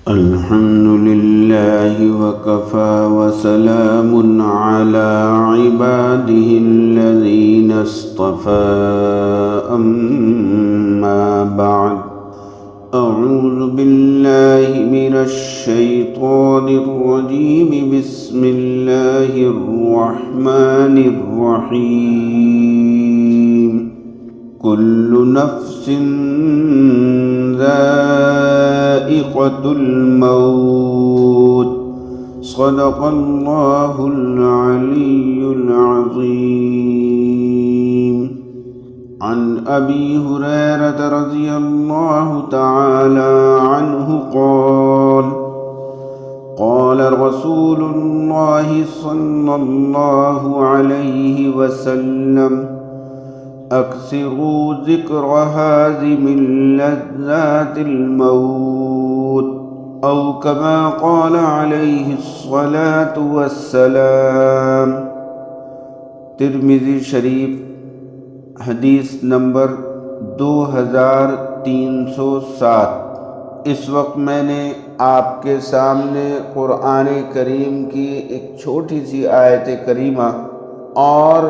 الحمد لله وكفى وسلام على عباده الذين اصطفى أما بعد أعوذ بالله من الشيطان الرجيم بسم الله الرحمن الرحيم كل نفس ذائقة الموت صدق الله العلي العظيم عن أبي هريرة رضي الله تعالى عنه قال رسول الله صلى الله عليه وسلم اکثروا ذکر ہاضم لذات الموت او کما قال علیہ الصلاة والسلام۔ ترمذی شریف حدیث نمبر 2307۔ اس وقت میں نے آپ کے سامنے قرآن کریم کی ایک چھوٹی سی آیت کریمہ اور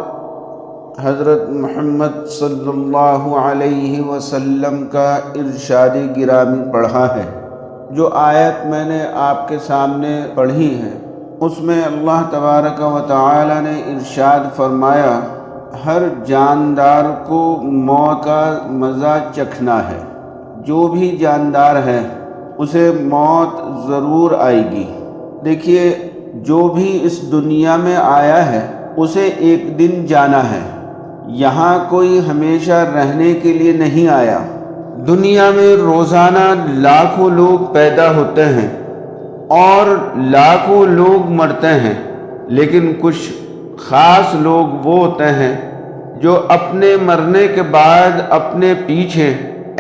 حضرت محمد صلی اللہ علیہ وسلم کا ارشاد گرامی پڑھا ہے۔ جو آیت میں نے آپ کے سامنے پڑھی ہے اس میں اللہ تبارک و تعالی نے ارشاد فرمایا ہر جاندار کو موت کا مزہ چکھنا ہے۔ جو بھی جاندار ہے اسے موت ضرور آئے گی۔ دیکھیے، جو بھی اس دنیا میں آیا ہے اسے ایک دن جانا ہے۔ یہاں کوئی ہمیشہ رہنے کے لیے نہیں آیا۔ دنیا میں روزانہ لاکھوں لوگ پیدا ہوتے ہیں اور لاکھوں لوگ مرتے ہیں، لیکن کچھ خاص لوگ وہ ہوتے ہیں جو اپنے مرنے کے بعد اپنے پیچھے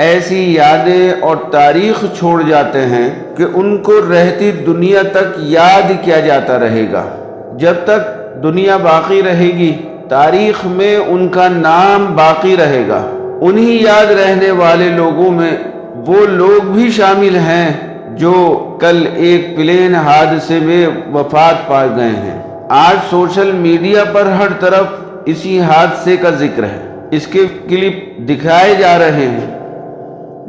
ایسی یادیں اور تاریخ چھوڑ جاتے ہیں کہ ان کو رہتی دنیا تک یاد کیا جاتا رہے گا۔ جب تک دنیا باقی رہے گی تاریخ میں ان کا نام باقی رہے گا۔ انہی یاد رہنے والے لوگوں میں وہ لوگ بھی شامل ہیں جو کل ایک پلین حادثے میں وفات پا گئے ہیں۔ آج سوشل میڈیا پر ہر طرف اسی حادثے کا ذکر ہے۔ اس کے کلپ دکھائے جا رہے ہیں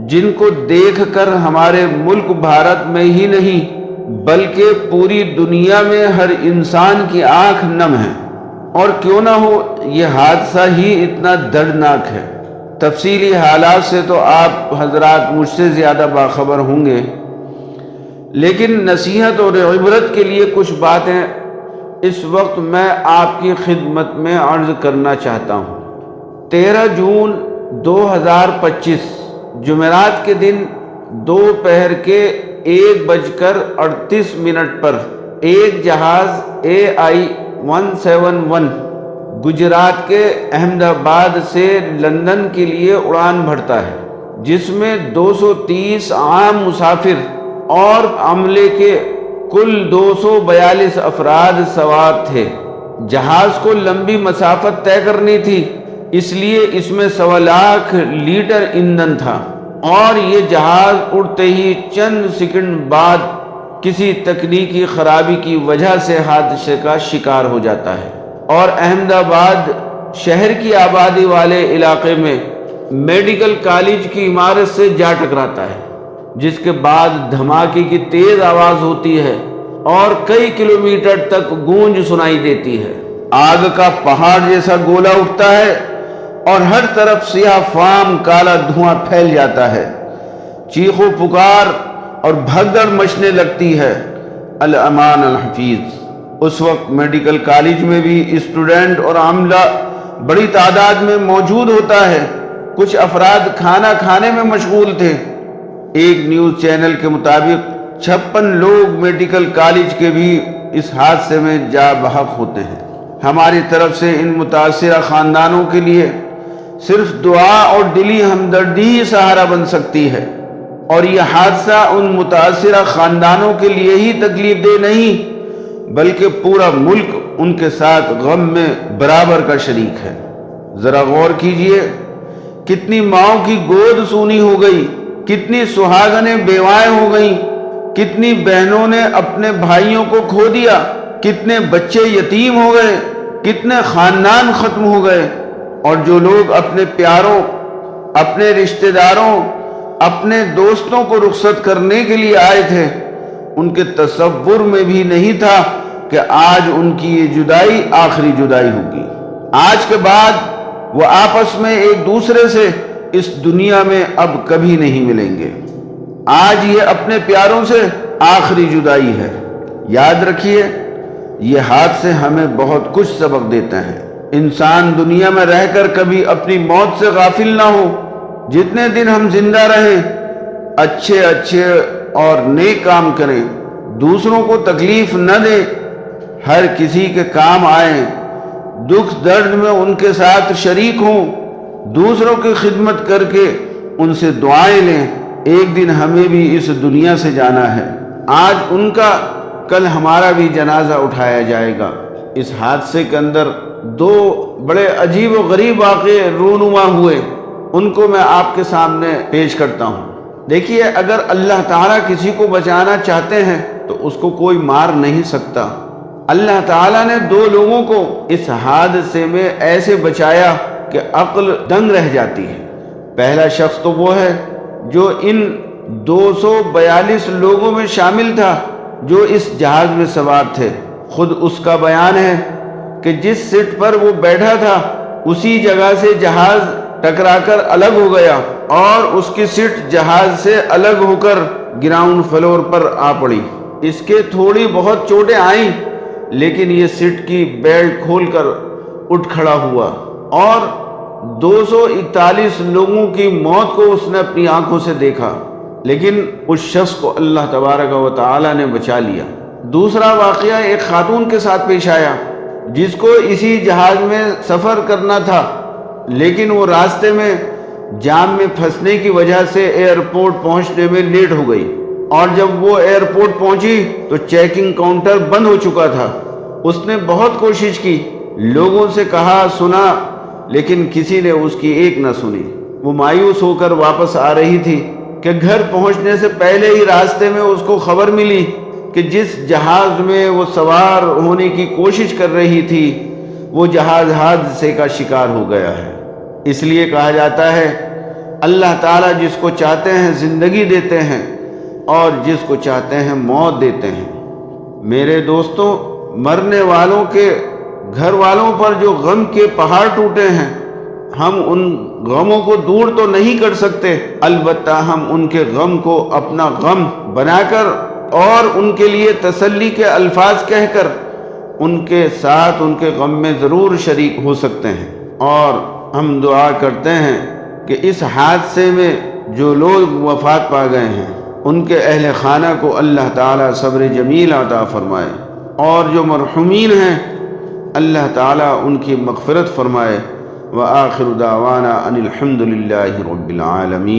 جن کو دیکھ کر ہمارے ملک بھارت میں ہی نہیں بلکہ پوری دنیا میں ہر انسان کی آنکھ نم ہے۔ اور کیوں نہ ہو، یہ حادثہ ہی اتنا دردناک ہے۔ تفصیلی حالات سے تو آپ حضرات مجھ سے زیادہ باخبر ہوں گے، لیکن نصیحت اور عبرت کے لیے کچھ باتیں اس وقت میں آپ کی خدمت میں عرض کرنا چاہتا ہوں۔ 13 جون 2025 جمعرات کے دن دوپہر کے 1:38 پر ایک جہاز AI-171 گجرات کے احمد آباد سے لندن کے لیے اڑان بھرتا ہے، جس میں 230 عام مسافر اور عملے کے کل 242 افراد سوار تھے۔ جہاز کو لمبی مسافت طے کرنی تھی، اس لیے اس میں 1.25 لاکھ لیٹر ایندھن تھا، اور یہ جہاز اڑتے ہی چند سیکنڈ بعد کسی تکنیکی خرابی کی وجہ سے حادثے کا شکار ہو جاتا ہے اور احمد آباد شہر کی آبادی والے علاقے میں میڈیکل کالج کی عمارت سے جا ٹکراتا ہے، جس کے بعد دھماکے کی تیز آواز ہوتی ہے اور کئی کلومیٹر تک گونج سنائی دیتی ہے۔ آگ کا پہاڑ جیسا گولا اٹھتا ہے اور ہر طرف سیاہ فام کالا دھواں پھیل جاتا ہے۔ چیخو پکار اور بھگدڑ مچنے لگتی ہے۔ الامان الحفیظ۔ اس وقت میڈیکل کالج میں بھی اسٹوڈنٹ اور عملہ بڑی تعداد میں موجود ہوتا ہے۔ کچھ افراد کھانا کھانے میں مشغول تھے۔ ایک نیوز چینل کے مطابق 56 لوگ میڈیکل کالج کے بھی اس حادثے میں جاں بحق ہوتے ہیں۔ ہماری طرف سے ان متاثرہ خاندانوں کے لیے صرف دعا اور دلی ہمدردی ہی سہارا بن سکتی ہے، اور یہ حادثہ ان متاثرہ خاندانوں کے لیے ہی تکلیف دہ نہیں بلکہ پورا ملک ان کے ساتھ غم میں برابر کا شریک ہے۔ ذرا غور کیجئے، کتنی ماؤں کی گود سونی ہو گئی، کتنی سہاگنیں بیوائیں ہو گئیں، کتنی بہنوں نے اپنے بھائیوں کو کھو دیا، کتنے بچے یتیم ہو گئے، کتنے خاندان ختم ہو گئے، اور جو لوگ اپنے پیاروں، اپنے رشتہ داروں، اپنے دوستوں کو رخصت کرنے کے لیے آئے تھے، ان کے تصور میں بھی نہیں تھا کہ آج ان کی یہ جدائی آخری جدائی ہوگی۔ آج کے بعد وہ آپس میں ایک دوسرے سے اس دنیا میں اب کبھی نہیں ملیں گے۔ آج یہ اپنے پیاروں سے آخری جدائی ہے۔ یاد رکھیے، یہ حادثے ہمیں بہت کچھ سبق دیتے ہیں۔ انسان دنیا میں رہ کر کبھی اپنی موت سے غافل نہ ہو۔ جتنے دن ہم زندہ رہیں، اچھے اچھے اور نیک کام کریں، دوسروں کو تکلیف نہ دیں، ہر کسی کے کام آئیں، دکھ درد میں ان کے ساتھ شریک ہوں، دوسروں کی خدمت کر کے ان سے دعائیں لیں۔ ایک دن ہمیں بھی اس دنیا سے جانا ہے، آج ان کا، کل ہمارا بھی جنازہ اٹھایا جائے گا۔ اس حادثے کے اندر دو بڑے عجیب و غریب واقعے رونما ہوئے، ان کو میں آپ کے سامنے پیش کرتا ہوں۔ دیکھیے، اگر اللہ تعالیٰ کسی کو بچانا چاہتے ہیں تو اس کو کوئی مار نہیں سکتا۔ اللہ تعالیٰ نے دو لوگوں کو اس حادثے میں ایسے بچایا کہ عقل دنگ رہ جاتی ہے۔ پہلا شخص تو وہ ہے جو ان 242 لوگوں میں شامل تھا جو اس جہاز میں سوار تھے۔ خود اس کا بیان ہے کہ جس سیٹ پر وہ بیٹھا تھا اسی جگہ سے جہاز ٹکرا کر الگ ہو گیا اور اس کی سیٹ جہاز سے الگ ہو کر گراؤنڈ فلور پر آ پڑی۔ اس کے تھوڑی بہت چوٹیں آئیں، لیکن یہ سیٹ کی بیلٹ کھول کر اٹھ کھڑا ہوا اور 241 لوگوں کی موت کو اس نے اپنی آنکھوں سے دیکھا، لیکن اس شخص کو اللہ تبارک و تعالی نے بچا لیا۔ دوسرا واقعہ ایک خاتون کے ساتھ پیش آیا جس کو اسی جہاز میں سفر کرنا تھا، لیکن وہ راستے میں جام میں پھنسنے کی وجہ سے ایئرپورٹ پہنچنے میں لیٹ ہو گئی، اور جب وہ ایئرپورٹ پہنچی تو چیکنگ کاؤنٹر بند ہو چکا تھا۔ اس نے بہت کوشش کی، لوگوں سے کہا سنا، لیکن کسی نے اس کی ایک نہ سنی۔ وہ مایوس ہو کر واپس آ رہی تھی کہ گھر پہنچنے سے پہلے ہی راستے میں اس کو خبر ملی کہ جس جہاز میں وہ سوار ہونے کی کوشش کر رہی تھی وہ جہاز حادثے کا شکار ہو گیا ہے۔ اس لیے کہا جاتا ہے اللہ تعالیٰ جس کو چاہتے ہیں زندگی دیتے ہیں اور جس کو چاہتے ہیں موت دیتے ہیں۔ میرے دوستوں، مرنے والوں کے گھر والوں پر جو غم کے پہاڑ ٹوٹے ہیں، ہم ان غموں کو دور تو نہیں کر سکتے، البتہ ہم ان کے غم کو اپنا غم بنا کر اور ان کے لیے تسلی کے الفاظ کہہ کر ان کے ساتھ ان کے غم میں ضرور شریک ہو سکتے ہیں۔ اور ہم دعا کرتے ہیں کہ اس حادثے میں جو لوگ وفات پا گئے ہیں ان کے اہل خانہ کو اللہ تعالیٰ صبر جمیل عطا فرمائے، اور جو مرحومین ہیں اللہ تعالیٰ ان کی مغفرت فرمائے۔ وآخر دعوانا ان الحمد للہ رب العالمین۔